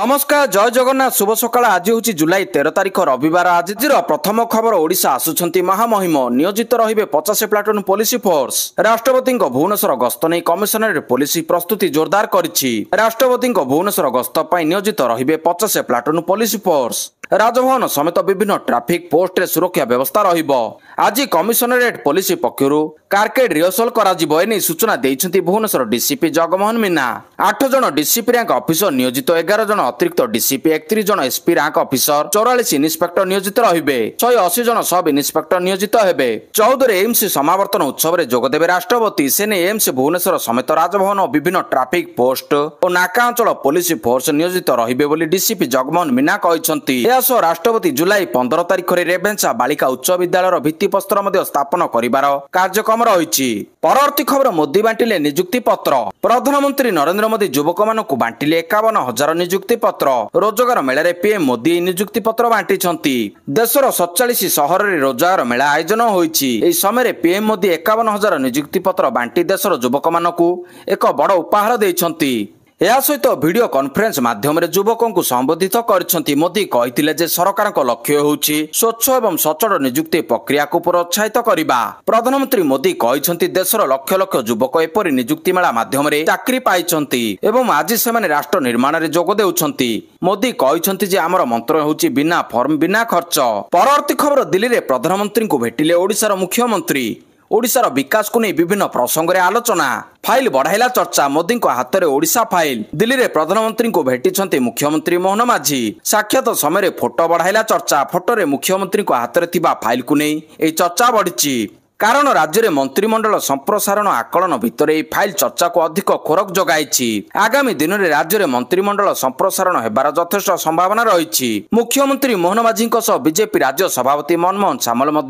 नमस्कार जय जगन्नाथ शुभ सकाळ। आज हूँ जुलाई 13 तारिख रविवार। आज प्रथम खबर ओडिशा आसुछंती महामहिम नियोजित रहिबे 50 प्लाटून पुलिस फोर्स। राष्ट्रपति भुवनेश्वर गस्त नहीं कमिशनरेट पुलिस प्रस्तुति जोरदार करिछि। राष्ट्रपति भुवनेश्वर गस्त पई नियोजित रहिबे 50 प्लाटून पुलिस फोर्स। राजभवन समेत विभिन्न ट्राफिक पोस्ट रे सुरक्षा व्यवस्था रहिबो। आज कमिशनरेट पुलिस पक्षरु कारकेड रिहर्सल कराजिबो एनी सूचना देइछंती भुवनेश्वर डीसीपी जगमोहन मीना। 8 जन डीसीपी रैंक ऑफिसर नियोजित, 11 जन अतिरिक्त डीसीपी, 31 जन एसपी रैंक ऑफिसर, 44 इन्स्पेक्टर नियोजित रहिबे, 180 जन सब इन्स्पेक्टर नियोजित हेबे। 14 एम्स समावर्तन उत्सव रे जोग देबे राष्ट्रपति। सेने एम्स भुवनेश्वर समेत राजभवन और विभिन्न ट्राफिक पोस्ट और नाका अंचल पुलिस फोर्स नियोजित रहिबे बोली डीसीपी जगमोहन मीना कहिसंती। एसो राष्ट्रपति जुलाई 15 तारिख रे रेभेन्सा बालिका उच्च विद्यालय भित्तिप्रस्तर मध्ये स्थापन करिवार कार्यक्रम रहिछि। परवर्ती खबर मोदी बांटिले नियुक्ति पत्र। प्रधानमंत्री नरेंद्र मोदी युवक मानकु बांटिले 51,000 नियुक्ति पत्र। रोजगार मेला रे पीएम मोदी नियुक्ति पत्र बांटिछंती। देशर 47 सहर रे रोजगार मेला आयोजन होईछि। एई समय रे पीएम मोदी 51,000 नियुक्ति पत्र बांटी देशर युवक मानकु एक बड़ उपहार देइछंती। या सहित वीडियो कॉन्फ्रेंस माध्यम युवकों को संबोधित कर मोदी कहते जे सरकार लक्ष्य होउछि स्वच्छ एवं सचल नियुक्ति प्रक्रिया को प्रोत्साहित करने। प्रधानमंत्री मोदी कहते देशर लक्ष लक्ष युवक एपरी नियुक्ति मेला माध्यम चाकरी पाइछंती एवं आज से राष्ट्र निर्माण में जोग देउछंती। मोदी कहते जे आमर मंत्र होउछि बिना फॉर्म बिना खर्च। परवर्ती खबर दिल्ली रे प्रधानमंत्री को भेटिले ओडिशार मुख्यमंत्री। ओडिशार विकास को नहीं विभिन्न प्रसंग रे आलोचना। फाइल बढ़ाइला चर्चा, मोदी हाथ में ओडिशा फाइल। दिल्ली रे प्रधानमंत्री को भेटिछंती मुख्यमंत्री मोहन माझी। साक्षात समय फोटो बढ़ाइला चर्चा। फोटो रे मुख्यमंत्री हाथ में थिबा फाइल को नहीं एई चर्चा बढ़िछि। कारण राज्य में मंत्रिमंडल संप्रसारण आकलन भितर यह फाइल चर्चा को अधिक खोरक जगाई। आगामी दिन में राज्य में मंत्रिमंडल संप्रसारण होबार यथेष्ट संभावना रही। मुख्यमंत्री मोहन माझी बीजेपी राज्य सभापति मनमोहन सामल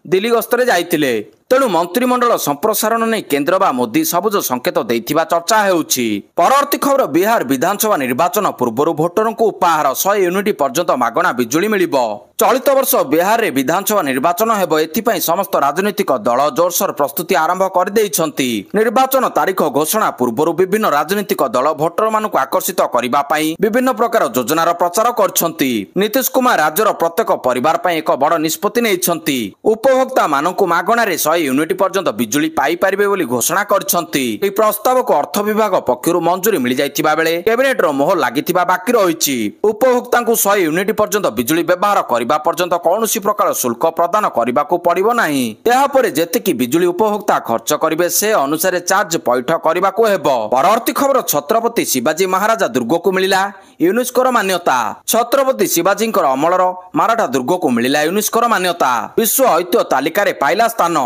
दिल्ली गस्तरे जाइतिले। तेणु मंत्रिमंडल संप्रसारण नहीं केंद्र बा मोदी सबुज संकेत देइथिबा चर्चा हेउछि। परवर्ती खबर बिहार विधानसभा निर्वाचन पूर्व भोटर को उपहार 100 यूनिट पर्यंत मागणा बिजुली मिलिबो। चलित वर्ष बिहार रे विधानसभा निर्वाचन हेबो। एथिपई समस्त राजनीतिक दल जोरसोर प्रस्तुति आरंभ कर देइछंती। निर्वाचन तारीख घोषणा पूर्व विभिन्न राजनीतिक दल भोटर मानक आकर्षित करबा पई विभिन्न प्रकार योजनार प्रचार करछंती। नीतीश कुमार राज्यर प्रत्येक परिवार पई एक बड़ निष्पत्ति नेइछंती। उपभोक्ता मानकु मागणा रे 100 यूनिट पर्यंत बिजुली पाई पारिबे बोली घोषणा करछंती। एई प्रस्ताव को अर्थ विभाग पक्षरु मंजूरी मिल जाइथिबा बेले कैबिनेट रो मोहर लागिथिबा बाकी रहिछि। उपभोक्ता को 100 यूनिट पर्यंत बिजुली व्यवहार करबा पर्यंत कौनसी प्रकार शुल्क प्रदान करबा को पड़िबो नाही। एहा परे जेतिकी बिजुली उपभोक्ता खर्च करिवे से अनुसार चार्ज पैठ करबा को हेबो। परवर्ती खबर छत्रपति शिवाजी महाराजा दुर्ग को मिलिला यूनेस्को मान्यता। छत्रपति शिवाजी अमलर माराठा दुर्ग को मिलिला यूनेस्को मान्यता। विश्व ऐतिह्य तालिका रे पाइला स्थान।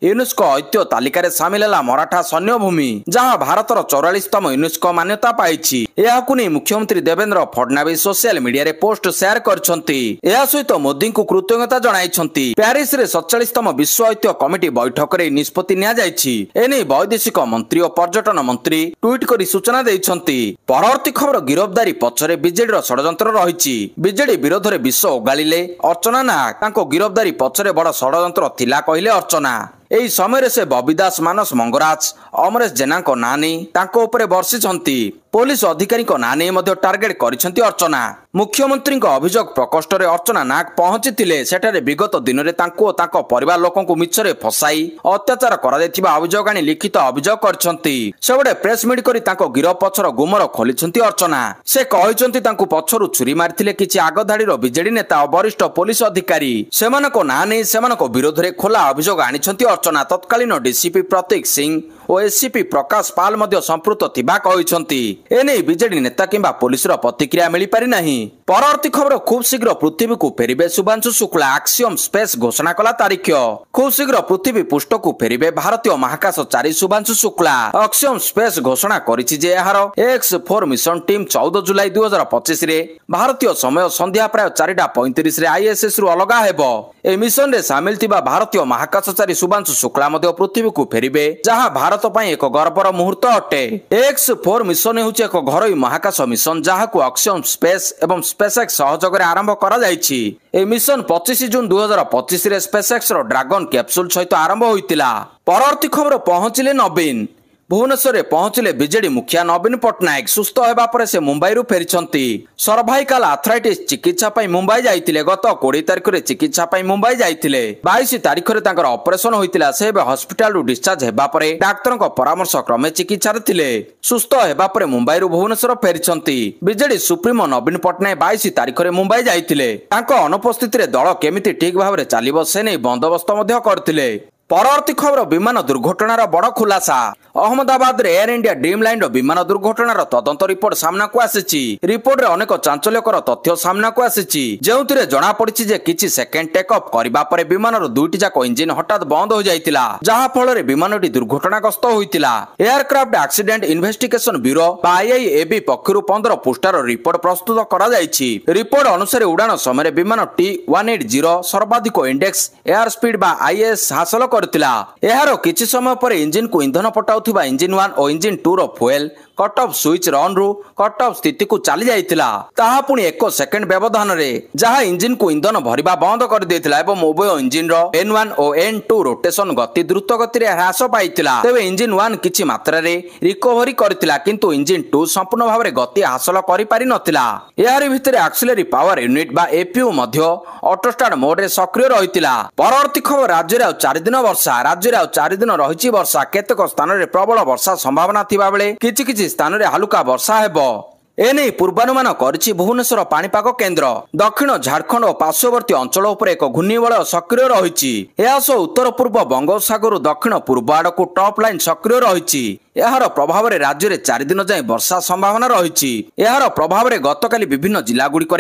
यूनेस्को ऐतिह्य तालिका रे सामिल है मराठा सैन्य भूमि, जहां भारतर 44तम यूनेस्को मान्यता पाइछि। एहाकु नै मुख्यमंत्री देवेंद्र फडणवीस सोशल मीडिया रे पोस्ट शेयर करछंती। एहा सहित मोदी को कृतज्ञता जणाइछंती। पेरिस रे 47तम विश्व ऐतिह्य कमिटी बैठक रे निष्पत्ति निया जाइछि। एने वैदेशिक मंत्री और पर्यटन मंत्री ट्वीट करी सूचना देइछंती। परवर्ती खबर गिरफ्तारी पछरे बीजेडी रो षडयंत्र रहिछि। बीजेडी विरोध रे विष ओगालिले अर्चना नाग। तांको गिरफ्तारी पछरे बड़ षडयंत्र थिला कहिले अर्चना। एही समय से बबी दास, मानस मंगराज, अमरेश जेना को ना नहीं तांको उपरे बर्षिछंती। पुलिस अधिकारी को ना नहीं मध्य टार्गेट करिछंती अर्चना। मुख्यमंत्री अभियोग प्रकोष्ठ रे अर्चना नाग पहुंचीथिले। सेठारे विगत दिन में तांको तांको परिवार लोकों को मिछरे फसाई अत्याचार करा दैथिबा अभियोग आनी लिखित अभियोग करछंती। सेबडे प्रेस मीट करी तांको गिरफ पछर गुमर खोलिछंती अर्चना। से कहिछंती तांको पछरु छुरी मारिथिले किछि आगधाडीर बीजेडी नेता और वरिष्ठ पुलिस अधिकारी। सेमानको ना नहीं सेमानको विरोध रे खोला अभियोग आनिछंती अर्चना। तत्कालीन डीसीपी प्रतीक सिंह और एससीपी प्रकाश पाल मध्य संपृक्त थिबा कहिछंती। एने बीजेडी नेता किंबा पुलिस रो प्रतिक्रिया मिली पारि नाही। परवर्ती खबर खूब शीघ्र पृथ्वी को फेरिबे शुभांशु शुक्ला। एक्सियम स्पेस घोषणा कला तारीख। खूब शीघ्र पृथ्वी पृष्ठ को फेरिबे भारतीय महाकाशचारी शुभांशु शुक्ला। एक्सियम स्पेस घोषणा करिछि जे एहार X4 मिशन टीम 14 जुलाई 2025 रे भारतीय समय संध्या प्राय 4:35 रे आईएसएस रु अलगा हेबो। ए मिशन रे शामिल थिबा भारतीय महाकाशचारी शुभांशु शुक्ला मध्य पृथ्वी को फेरिबे, जहां भारत पई एक गर्वर मुहूर्त अटे। X4 मिशन हेउछि एक घरोई महाकाश मिशन जहाकु एक्सियम स्पेस एवं स्पेसएक्स सहयोग रे आरंभ करा जायछि। ए मिशन 25 जून 2025 रे स्पेसएक्स रो ड्रैगन कैप्सूल सहित आरंभ होइतिला। परवर्ती खबर पहुंचिले नवीन। भुवनेश्वर पहुंचले बीजेडी मुखिया नवीन पट्टनायक सुस्थ होगा पर से मुंबई फेरी सर्वाइकाल आर्थराइटिस चिकित्सा मुंबई जाइए गत 20 तारिख में चिकित्सा मुंबई जाइए 22 तारिख में ऑपरेशन होता से हॉस्पिटल डिस्चार्ज होगा पर डाक्तर परामर्श क्रमे चिकित्सा थे सुस्थ होगा पर मुंबई भुवनेश्वर फेरी बीजेडी सुप्रीमो नवीन पट्टनायक 22 तारिख में मुंबई जाइए अनुपस्थित दल केमिति ठीक भाव में चलो से नहीं बंदोबस्त करते। परवर्ती खबर विमान दुर्घटनार बड़ खुलासा Ahmedabad air India dream line विमान दुर्घटनार तदंत रिपोर्ट सामना को आसी रिपोर्ट रे अनेक चांचल्यकर तथ्य सामना को आसी जो जना पड़ी जे किछि सेकेंड टेक ऑफ करबा परे विमान दुईटी जाक इंजिन हठात बंद हो जाइतिला जहा फल विमानटी दुर्घटनाग्रस्त होइतिला। Aircraft accident investigation bureau IIAB पक्षरु 15 पृष्ठार रिपोर्ट प्रस्तुत करा जायछि। रिपोर्ट अनुसार उड़ान समय विमान T180 सर्वाधिक इंडेक्स एयर स्पीड बा आईएस हासिल करतिला। एहारो किछि समय पर इंजिन को ईंधन पटाउथिबा इंजिन 1 और इंजिन 2 रो fuel cut off switch run रु कट ऑफ स्थिति को चली जाइतिला ताहा पुनी 1 सेकेंड व्यवधान रे जहा इंजिन को ईंधन भरिबा बंद कर देतिला एवं उभय इंजिन रो N1 और N2 रोटेशन गति द्रुत गति रे ह्रास पाइतिला। तेबे इंजिन 1 किछि मात्रा रे रिकवरी करतिला किंतु इंजिन 2 संपूर्ण भाव रे गति हासिल करि पारि नथिला। एहारि भितरे एक्सिलरी पावर यूनिट बा एपीयू मध्य ऑटो स्टार्ट मोड रे सक्रिय रहितिला। परवर्ती खबर राज्य रे 4 दिन वर्षा राज्य रे 4 दिन रहिछि वर्षा केतेक स्थान रे प्रबल वर्षा संभावना थिबा बेले किछि स्थान रे हल्का वर्षा हेबो एने पूर्वानुमान करिछि भुवनेश्वर पाणीपाग केन्द्र। दक्षिण झारखंड और पार्श्ववर्ती अंचल उपर एक घूर्णिबलय सक्रिय रहिछि। एहासो उत्तर पूर्व बंगोपसागर दक्षिण पूर्व आड़क टॉप लाइन सक्रिय रहिछि। एहार प्रभाव रे राज्य रे 4 दिन जाए वर्षा संभावना रहिछि। एहार प्रभाव रे गतकाली विभिन्न जिला गुड़िक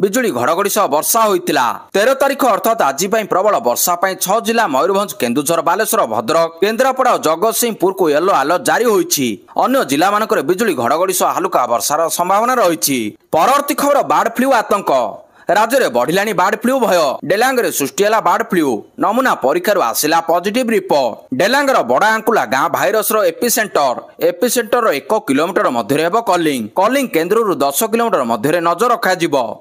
बिजुली घड़घड़ी सह वर्षा होइतिला। 13 तारिख अर्थात आज प्रबल वर्षा 6 जिला मयूरभंज केन्दुझर बालेश्वर भद्रक केन्द्रापड़ा और जगतसिंहपुर को येलो अलर्ट जारी होइछि। अन्य जिला मानकर बिजुली घड़घड़ी सह हल्का वर्षार संभावना रहिछि। परवर्ती खबर बार्ड फ्लू आतंक राज्य में बढ़िलानी बार्ड फ्लू भय डेलांग रे सृष्टि होला बार्ड फ्लू नमूना परीक्षार आसिला पॉजिटिव रिपोर्ट। डेलांगर बड़ा आंकुला गाँ भाइरस रो एपिसेंटर 1 किलोमीटर मध्य हेब कलिंग केन्द्र रु 10 किलोमीटर मध्य नजर रखा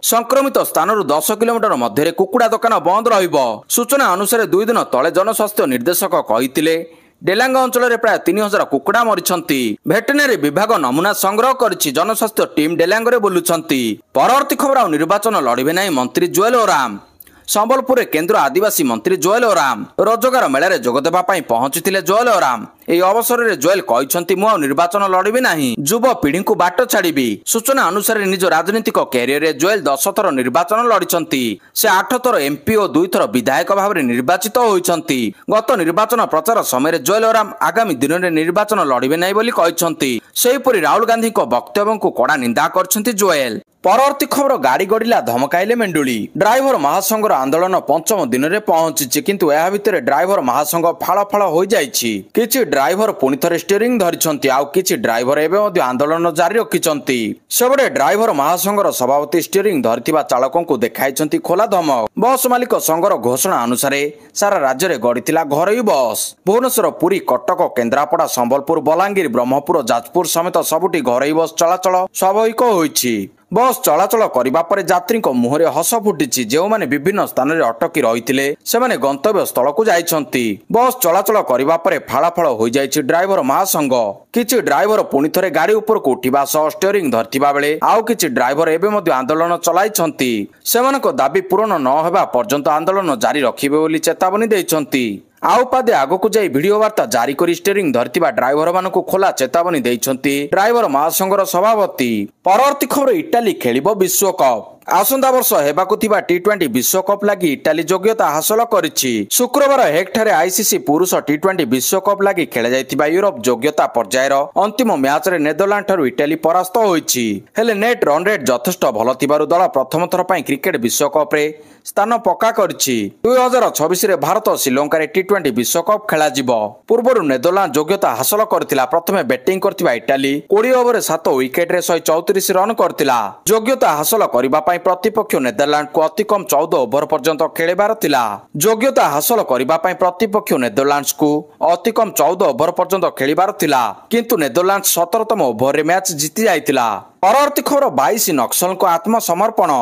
संक्रमित स्थान रु 10 किलोमीटर मध्य कुकुड़ा दुकान बंद रहिबो। सूचना अनुसार 2 दिन तले जनस्वास्थ्य निर्देशक कहिथिले डेलांग अंचल में प्राय 3000 कुकुड़ा मरिछंती। भेटेरिनरी विभाग नमूना संग्रह करिछि जनस्वास्थ्य टीम डेलांग रे बुलुछंती। परवर्ती खबर आ निर्वाचन लड़िबे नाही मंत्री जुएल ओराम संबलपुर केन्द्र आदिवासी मंत्री जुएल ओराम रोजगार मेला रे जोग देबा पई पहुंचीथिले जुएल ओराम। एई अवसर रे जुएल कहिसंती मु निर्वाचन लड़िबे नाही युवा पीढ़ी को बाट छाड़िबी। सूचना अनुसार निज राजनीतिक कैरियर रे जुएल 10 थर निर्वाचन लड़िछंती। से 8 थर एमपी और 2 थर विधायक भाव में निर्वाचित होइछंती। गत निर्वाचन प्रचार समय जुएल ओराम आगामी दिन में निर्वाचन लड़िबे नाही बोली कहिसंती। सेहिपरि राहुल गांधी को वक्तव्य को कड़ा निंदा करछंती जुएल। परवर्ती खबर गाड़ी गड़िला धमकाइले मेंडुली ड्राइवर महासंघर आंदोलन 5म दिन में पहुंची किंतु यह भितर ड्राइवर महासंघ फाड़ फाड़ हो जाइछि। किछि ड्राइवर पुणी थे स्टीयरिंग धरिछंती आउ किछि ड्राइवर एबे मध्ये आंदोलन जारी रखिछंती। सेबडे ड्राइवर महासंघर सभापति स्टीयरिंग धरिथिबा चालकों को देखाइछंती खोला धमक। बस मालिक संघर घोषणा अनुसार सारा राज्य में गड़िथिला घरोई बस। भुवनेश्वर पुरी कटक केन्द्रापड़ा संबलपुर बलांगीर ब्रह्मपुर जाजपुर समेत सबुठी घरोई बस चलाचल स्वाभाविक होइछि। बस चलाचल करबा परे यात्री मुहरे हस फुटिछि। जो माने विभिन्न स्थान रे अटकी रहिथिले सेमाने गंतव्य स्थल को जाइछंती। बस चलाचल करबा परे फाळाफाळ होई जाइछि ड्राइवर महासंघ। किछि ड्राइवर पुणी थरे गाड़ी ऊपर को उठिबा सह स्टीयरिंग धरथिबा बेले आउ किछि ड्राइवर एबे मध्ये आंदोलन चलाइछंती। सेमानक दाबी पूरण न हेबा पर्यंत आंदोलन जारी रखिबे बोली चेतावनी दैछंती। आउ पादे आगकू जाई वीडियो वार्ता जारी करी स्टीयरिंग धरथिबा ड्राइवर मानकू खोला चेतावनी दैछंती ड्राइवर महासंघर सभापति। परवर्ती खबर इटाली खेलिबो विश्वकप आसंता वर्ष हेबाकु थिबा T20 विश्वकप लागि इटाली योग्यता हासिल करिछि। शुक्रवार हेग ठारे आईसीसी पुरुष T20 विश्वकप लागि खेला जायतिबा यूरोप योग्यता पर्यायर अंतिम मैच रे नेदरलैंड ठारु इटाली परास्त होइछि। हेले नेट रन रेट यथेष्ट भल थिबारु दल प्रथम थर पई क्रिकेट विश्वकप रे स्थान पक्का करिछि। 2026 रे भारत श्रीलंका रे T20 विश्वकप खेला जिवो। पूर्वरु नेदरलैंड योग्यता हासिल करथिला। प्रथमे बैटिंग करथिबा इटाली 20 ओवर 7 विकेट रे 134 रन करथिला। योग्यता हासिल करिबा पई प्रतिपक्ष नेदरलैंड को अति कम 14 ओवर पर्यंत खेलिबार थिला। योग्यता हासिल करिबा पई प्रतिपक्ष नेदरलैंड्स को अति कम 14 ओवर पर्यंत खेलिबार थिला किंतु नेदरलैंड 17तम ओवर रे मैच जीति जाइतिला। परवर्ती खबर 22 नक्सल को आत्मसमर्पण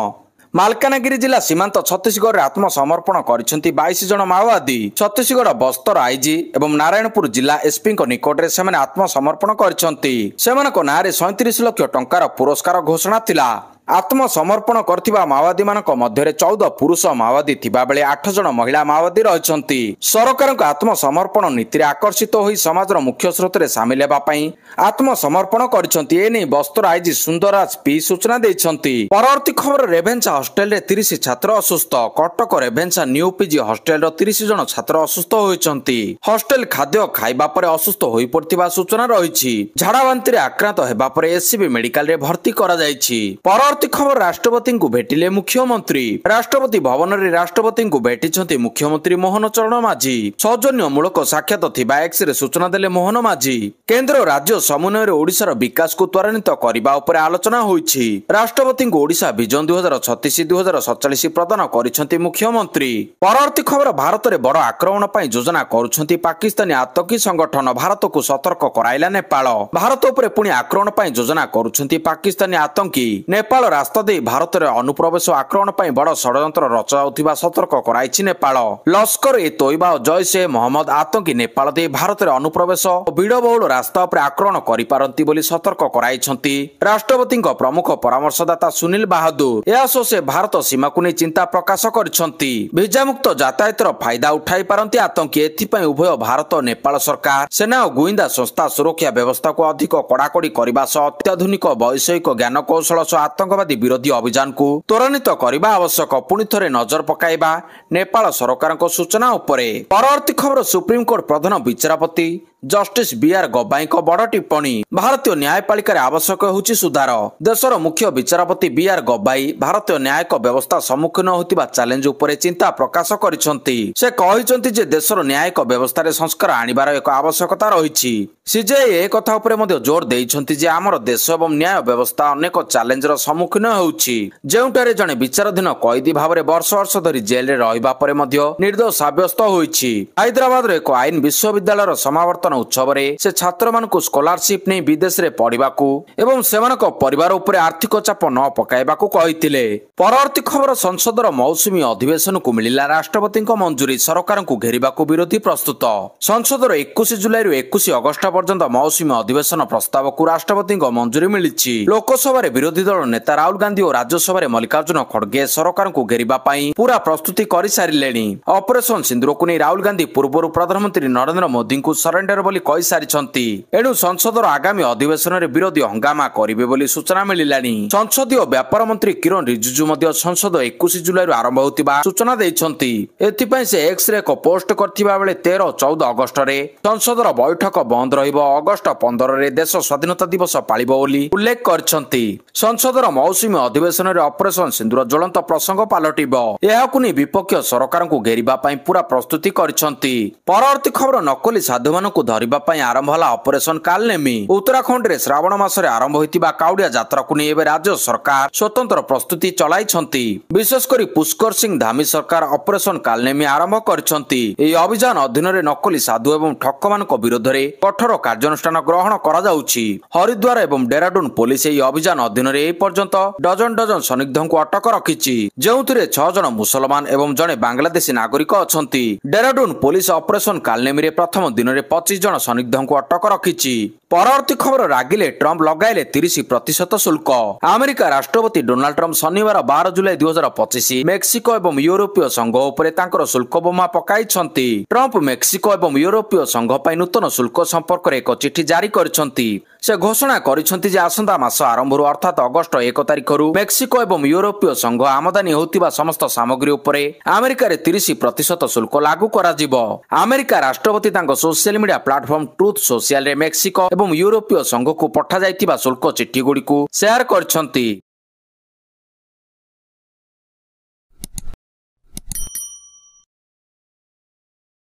ମାଲକାନଗିରି ଜିଲ୍ଲା ସୀମାନ୍ତ ଛତିଶଗଡ଼ରେ ଆତ୍ମସମର୍ପଣ କରିଛନ୍ତି 22 ଜଣ ମାଓବାଦୀ। ଛତିଶଗଡ଼ ବସ୍ତର ଆଇଜି ଏବଂ ନାରାୟଣପୁର ଜିଲ୍ଲା ଏସ୍ପିଙ୍କ ନିକଟରେ ସେମାନେ ଆତ୍ମସମର୍ପଣ କରିଛନ୍ତି। ସେମାନଙ୍କ ନାଁରେ 37 ଲକ୍ଷ ଟଙ୍କାର ପୁରସ୍କାର ଘୋଷଣା ଥିଲା। ଆତ୍ମସମର୍ପଣ କରିଥିବା ମାଓବାଦୀମାନଙ୍କ ମଧ୍ୟରେ 14 ପୁରୁଷ ମାଓବାଦୀ ଥିବାବେଳେ 8 ଜଣ ମହିଳା ମାଓବାଦୀ ରହିଛନ୍ତି। ସରକାରଙ୍କ ଆତ୍ମସମର୍ପଣ ନୀତିରେ ଆକର୍ଷିତ ହୋଇ ସମାଜର ମୁଖ୍ୟ ସ୍ରୋତରେ ସାମିଲ ହେବା ପାଇଁ ଆତ୍ମସମର୍ପଣ କରିଛନ୍ତି। ଏନେଇ ବସ୍ତର ଆଇଜି ସୁନ୍ଦରରାଜ ପି ସୂଚନା ଦେଇଛନ୍ତି। ପରବର୍ତ୍ତୀ ଖବର, ରେଭେନ୍ସା ହଷ୍ଟେଲରେ 30 ଛାତ୍ର ଅସୁସ୍ଥ। କଟକ ରେଭେନ୍ସା ନ୍ୟୁ ପିଜି ହଷ୍ଟେଲର 30 ଜଣ ଛାତ୍ର ଅସୁସ୍ଥ ହୋଇଛନ୍ତି। ହଷ୍ଟେଲ ଖାଦ୍ୟ ଖାଇବା ପରେ ଅସୁସ୍ଥ ହୋଇପଡ଼ିଥିବା ସୂଚନା ରହିଛି। ଝାଡ଼ାବାନ୍ତିରେ ଆକ୍ରାନ୍ତ ହେବା ପରେ ଏସ୍ସିବି ମେଡିକାଲରେ ଭର୍ତ୍ତି କରାଯାଇଛି। ପରବର୍ତ୍ତୀ ଖବର, ରାଷ୍ଟ୍ରପତିଙ୍କୁ ଭେଟିଲେ ମୁଖ୍ୟମନ୍ତ୍ରୀ। ରାଷ୍ଟ୍ରପତି ଭବନରେ ରାଷ୍ଟ୍ରପତିଙ୍କୁ ଭେଟିଛନ୍ତି ମୁଖ୍ୟମନ୍ତ୍ରୀ ମୋହନ ଚରଣ ମାଝୀ। ସୌଜନ୍ୟମୂଳକ ସାକ୍ଷାତ ଥିବା ଏକ୍ସରେ ସୂଚନା ଦେଲେ ମୋହନ ମାଝୀ। କେନ୍ଦ୍ର ରାଜ୍ୟ ସମନ୍ୱୟରେ ଓଡ଼ିଶାର ବିକାଶକୁ ତ୍ୱରାନ୍ୱିତ କରିବା ଉପରେ ଆଲୋଚନା ହୋଇଛି। ରାଷ୍ଟ୍ରପତିଙ୍କୁ ଓଡ଼ିଶା ଭିଜନ 2036-2047 ପ୍ରଦାନ କରିଛନ୍ତି ମୁଖ୍ୟମନ୍ତ୍ରୀ। ପରବର୍ତ୍ତୀ ଖବର, ଭାରତରେ ବଡ଼ ଆକ୍ରମଣ ପାଇଁ ଯୋଜନା କରୁଛନ୍ତି ପାକିସ୍ତାନୀ ଆତଙ୍କୀ ସଂଗଠନ। ଭାରତକୁ ସତର୍କ କରାଇଲା ନେପାଳ। ଭାରତ ଉପରେ ପୁଣି ଆକ୍ରମଣ ପାଇଁ ଯୋଜନା କରୁଛନ୍ତି ପାକିସ୍ତାନୀ ଆତଙ୍କୀ। ନେପାଳ ରାସ୍ତା ଦେଇ ଭାରତରେ ଅନୁପ୍ରବେଶ ଆକ୍ରମଣ ପାଇଁ ବଡ଼ ଷଡ଼ଯନ୍ତ୍ର ରଚାଯାଉଥିବା ସତର୍କ କରାଇଛି ନେପାଳ। ଲସ୍କର ଏ ତୋଇବା ଓ ଜୈସେ ମହମ୍ମଦ ଆତଙ୍କୀ ନେପାଳ ଦେଇ ଭାରତରେ ଅନୁପ୍ରବେଶ ଓ ଭିଡ଼ବହୁଳ ରାସ୍ତା ଉପରେ ଆକ୍ରମଣ କରିପାରନ୍ତି ବୋଲି ସତର୍କ କରାଇଛନ୍ତି ରାଷ୍ଟ୍ରପତିଙ୍କ ପ୍ରମୁଖ ପରାମର୍ଶଦାତା ସୁନୀଲ ବାହାଦୁର। ଏହା ସହ ସେ ଭାରତ ସୀମାକୁ ନେଇ ଚିନ୍ତା ପ୍ରକାଶ କରିଛନ୍ତି। ଭିଜାମୁକ୍ତ ଯାତାୟାତର ଫାଇଦା ଉଠାଇ ପାରନ୍ତି ଆତଙ୍କୀ। ଏଥିପାଇଁ ଉଭୟ ଭାରତ ଓ ନେପାଳ ସରକାର, ସେନା ଓ ଗୁଇନ୍ଦା ସଂସ୍ଥା ସୁରକ୍ଷା ବ୍ୟବସ୍ଥାକୁ ଅଧିକ କଡ଼ାକଡ଼ି କରିବା ସହ ଅତ୍ୟାଧୁନିକ ବୈଷୟିକ ଜ୍ଞାନ କୌଶଳ ସହ ଆତଙ୍କବାଦୀ ବିରୋଧୀ ଅଭିଯାନକୁ ତ୍ୱରାନ୍ୱିତ କରିବା ଆବଶ୍ୟକ। ପୁଣି ଥରେ ନଜର ପକାଇବା ନେପାଳ ସରକାରଙ୍କ ସୂଚନା ଉପରେ। ପରବର୍ତ୍ତୀ ଖବର, ସୁପ୍ରିମକୋର୍ଟ ପ୍ରଧାନ ବିଚାରପତି ଜଷ୍ଟିସ ବିଆର୍ ଗବାଇଙ୍କ ବଡ଼ ଟିପ୍ପଣୀ। ଭାରତୀୟ ନ୍ୟାୟପାଳିକାରେ ଆବଶ୍ୟକ ହେଉଛି ସୁଧାର। ଦେଶର ମୁଖ୍ୟ ବିଚାରପତି ବିଆର୍ ଗବାଇ ଭାରତୀୟ ନ୍ୟାୟିକ ବ୍ୟବସ୍ଥା ସମ୍ମୁଖୀନ ହେଉଥିବା ଚ୍ୟାଲେଞ୍ଜ ଉପରେ ଚିନ୍ତା ପ୍ରକାଶ କରିଛନ୍ତି। ସେ କହିଛନ୍ତି ଯେ ଦେଶର ନ୍ୟାୟିକ ବ୍ୟବସ୍ଥାରେ ସଂସ୍କାର ଆଣିବାର ଏକ ଆବଶ୍ୟକତା ରହିଛି। ସିଜେଆଇ ଏ କଥା ଉପରେ ମଧ୍ୟ ଜୋର ଦେଇଛନ୍ତି ଯେ ଆମର ଦେଶ ଏବଂ ନ୍ୟାୟ ବ୍ୟବସ୍ଥା ଅନେକ ଚ୍ୟାଲେଞ୍ଜର ସମ୍ମୁଖୀନ ହେଉଛି, ଯେଉଁଠାରେ ଜଣେ ବିଚାରାଧୀନ କଏଦୀ ଭାବରେ ବର୍ଷ ବର୍ଷ ଧରି ଜେଲରେ ରହିବା ପରେ ମଧ୍ୟ ନିର୍ଦ୍ଦୋଷ ସାବ୍ୟସ୍ତ ହୋଇଛି। ହାଇଦ୍ରାବାଦର ଏକ ଆଇନ ବିଶ୍ୱବିଦ୍ୟାଳୟର ସମାବର୍ତ୍ତନ ଉତ୍ସବରେ ସେ ଛାତ୍ରମାନଙ୍କୁ ସ୍କଲାରସିପ୍ ନେଇ ବିଦେଶରେ ପଢିବାକୁ ଏବଂ ସେମାନଙ୍କ ପରିବାର ଉପରେ ଆର୍ଥିକ ଚାପ ନ ପକାଇବାକୁ କହିଥିଲେ। ପରବର୍ତ୍ତୀ ଖବର, ସଂସଦର ମୌସୁମୀ ଅଧିବେଶନକୁ ମିଳିଲା ରାଷ୍ଟ୍ରପତିଙ୍କ ମଞ୍ଜୁରୀ। ସରକାରଙ୍କୁ ଘେରିବାକୁ ବିରୋଧୀ ପ୍ରସ୍ତୁତ। ସଂସଦର 21 ଜୁଲାଇରୁ 21 ଅଗଷ୍ଟ ପର୍ଯ୍ୟନ୍ତ ମୌସୁମୀ ଅଧିବେଶନ ପ୍ରସ୍ତାବକୁ ରାଷ୍ଟ୍ରପତିଙ୍କ ମଞ୍ଜୁରୀ ମିଳିଛି। ଲୋକସଭାରେ ବିରୋଧୀ ଦଳ ନେତା ରାହୁଲ ଗାନ୍ଧୀ ଓ ରାଜ୍ୟସଭାରେ ମଲ୍ଲିକାର୍ଜୁନ ଖଡଗେ ସରକାରଙ୍କୁ ଘେରିବା ପାଇଁ ପୁରା ପ୍ରସ୍ତୁତି କରିସାରିଲେଣି। ଅପରେସନ ସିନ୍ଦୁରକୁ ନେଇ ରାହୁଲ ଗାନ୍ଧୀ ପୂର୍ବରୁ ପ୍ରଧାନମନ୍ତ୍ରୀ ନରେନ୍ଦ୍ର ମୋଦିଙ୍କୁ ସରେଣ୍ଡର ବୋଲି କହିସାରିଛନ୍ତି। ଏଣୁ ସଂସଦର ଆଗାମୀ ଅଧିବେଶନରେ ବିରୋଧୀ ହଙ୍ଗାମା କରିବେ ବୋଲି ସୂଚନା ମିଳିଲାଣି। ସଂସଦୀୟ ବ୍ୟାପାର ମନ୍ତ୍ରୀ କିରଣ ରିଜିଜୁ ମଧ୍ୟ ସଂସଦ 21 ଜୁଲାଇରୁ ଆରମ୍ଭ ହେଉଥିବା ସୂଚନା ଦେଇଛନ୍ତି। ଏଥିପାଇଁ ସେ ଏକ୍ସରେ ଏକ ପୋଷ୍ଟ କରିଥିବା ବେଳେ 13-14 ଅଗଷ୍ଟରେ ସଂସଦର ବୈଠକ ବନ୍ଦ ରହିବ। ଅଗଷ୍ଟ 15ରେ ଦେଶ ସ୍ୱାଧୀନତା ଦିବସ ପାଳିବ ବୋଲି ଉଲ୍ଲେଖ କରିଛନ୍ତି। ସଂସଦର ମୌସୁମୀ ଅଧିବେଶନରେ ଅପରେସନ ସିନ୍ଦୁର ଜ୍ୱଳନ୍ତ ପ୍ରସଙ୍ଗ ପାଲଟିବ। ଏହାକୁ ନେଇ ବିପକ୍ଷ ସରକାରଙ୍କୁ ଘେରିବା ପାଇଁ ପୁରା ପ୍ରସ୍ତୁତି କରିଛନ୍ତି। ପରବର୍ତ୍ତୀ ଖବର, ନକଲି ସାଧୁମାନଙ୍କୁ ଧରିବା ପାଇଁ ଆରମ୍ଭ ହେଲା ଅପରେସନ କାଲନେମି। ଉତ୍ତରାଖଣ୍ଡରେ ଶ୍ରାବଣ ମାସରେ ଆରମ୍ଭ ହୋଇଥିବା କାଉଡ଼ିଆ ଯାତ୍ରାକୁ ନେଇ ଏବେ ରାଜ୍ୟ ସରକାର ସ୍ୱତନ୍ତ୍ର ପ୍ରସ୍ତୁତି ଚଳାଇଛନ୍ତି। ବିଶେଷ କରି ପୁଷ୍କର ସିଂ ଧାମୀ ସରକାର ଅପରେସନ କାଲନେମି ଆରମ୍ଭ କରିଛନ୍ତି। ଏହି ଅଭିଯାନ ଅଧୀନରେ ନକଲି ସାଧୁ ଏବଂ ଠକମାନଙ୍କ ବିରୋଧରେ କଠୋର କାର୍ଯ୍ୟାନୁଷ୍ଠାନ ଗ୍ରହଣ କରାଯାଉଛି। ହରିଦ୍ୱାର ଏବଂ ଡେରାଡୁନ ପୋଲିସ ଏହି ଅଭିଯାନ ଅଧୀନରେ ଏ ପର୍ଯ୍ୟନ୍ତ ଡଜନ ଡଜନ ସନ୍ଦିଗ୍ଧଙ୍କୁ ଅଟକ ରଖିଛି, ଯେଉଁଥିରେ 6 ଜଣ ମୁସଲମାନ ଏବଂ ଜଣେ ବାଂଲାଦେଶୀ ନାଗରିକ ଅଛନ୍ତି। ଡେରାଡୁନ ପୋଲିସ ଅପରେସନ କାଲନେମିରେ ପ୍ରଥମ ଦିନରେ 25 ଜଣ ସନ୍ଦିଗ୍ଧଙ୍କୁ ଅଟକ ରଖିଛି। ପରବର୍ତ୍ତୀ ଖବର, ରାଗିଲେ ଟ୍ରମ୍ପ ଲଗାଇଲେ 30% ଶୁଳ୍କ। ଆମେରିକା ରାଷ୍ଟ୍ରପତି ଡୋନାଲ୍ଡ ଟ୍ରମ୍ପ ଶନିବାର 12 ଜୁଲାଇ 2025 ମେକ୍ସିକୋ ଏବଂ ୟୁରୋପୀୟ ସଂଘ ଉପରେ ତାଙ୍କର ଶୁଳ୍କ ବୋମା ପକାଇଛନ୍ତି। ଟ୍ରମ୍ପ ମେକ୍ସିକୋ ଏବଂ ୟୁରୋପୀୟ ସଂଘ ପାଇଁ ନୂତନ ଶୁଳ୍କ ସମ୍ପର୍କରେ ଏକ ଚିଠି ଜାରି କରିଛନ୍ତି। ସେ ଘୋଷଣା କରିଛନ୍ତି ଯେ ଆସନ୍ତା ମାସ ଆରମ୍ଭରୁ ଅର୍ଥାତ୍ ଅଗଷ୍ଟ 1 ତାରିଖରୁ ମେକ୍ସିକୋ ଏବଂ ୟୁରୋପୀୟ ସଂଘ ଆମଦାନୀ ହେଉଥିବା ସମସ୍ତ ସାମଗ୍ରୀ ଉପରେ ଆମେରିକାରେ 30% ଶୁଳ୍କ ଲାଗୁ କରାଯିବ। ଆମେରିକା ରାଷ୍ଟ୍ରପତି ତାଙ୍କ ସୋସିଆଲ ମିଡିଆ ପ୍ଲାଟଫର୍ମ ଟ୍ରୁଥ ସୋସିଆଲରେ ମେକ୍ସିକୋ ଏବଂ ୟୁରୋପୀୟ ସଂଘକୁ ପଠାଯାଇଥିବା ଶୁଳ୍କ ଚିଠିଗୁଡ଼ିକୁ ସେୟାର କରିଛନ୍ତି।